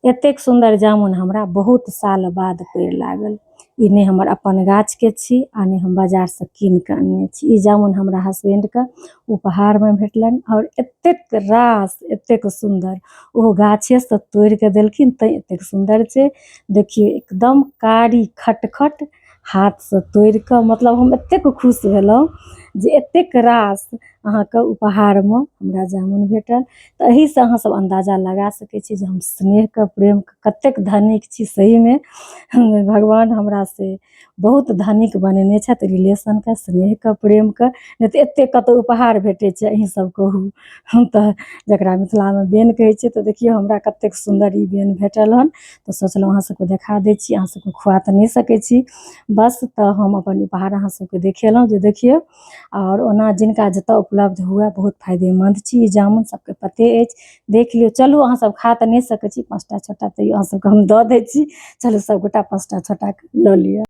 एतेक सुंदर जामुन हमरा बहुत साल बाद पेड़ लागल। ई नहीं हमर अपन गाछ के छी आ नहीं हम बाजार से कीन के अनने छी। ई जामुन हमरा हस्बैंड के उपहार में भेटलन और एतेक रास एतेक सुंदर ओ गाछे से तोड़ के देलखिन त एतेक सुंदर छै। देखिए एकदम कारी खटखट हाथ से तोड़ के, मतलब हम एतेक खुश भेलहुँ जे एतेक रास अहाँके उपहार में हमरा जामुन भेटल। तो एही से अहाँ सब अंदाजा लगा सकै छी जे हम स्नेह के प्रेम के कतेक धनिक छी। सही में भगवान हमरा से बहुत धनिक बनेने छथि, रिलेशन के, स्नेह के, प्रेम के। नहीं तो एतेक कतौ उपहार भेटै छै अहीं सब कहू। हम तो जकरा मिथिला में बेन कहै छै, तो देखिए हमरा कतेक सुंदर ई बेन भेटल हन। तो सोचलहुँ अहाँ सबके देखा दै छी, अहाँ सबके खुआ तऽ नहीं सकै छी बस। तो हम अपन उपहार अहाँ सबके देखेलहुँ जे देखिए। और ओना जिनका जतऽ उपलब्ध हुए बहुत फायदेमंद छी ई जामुन, सबके पते अछि। देख लियौ, चलू अहाँ सब खा तऽ नहीं सकै छी, 5टा 6टा तो अहाँ सबके हम दऽ दै छी। चलू सब गोटा 5टा 6टा लऽ लिअ।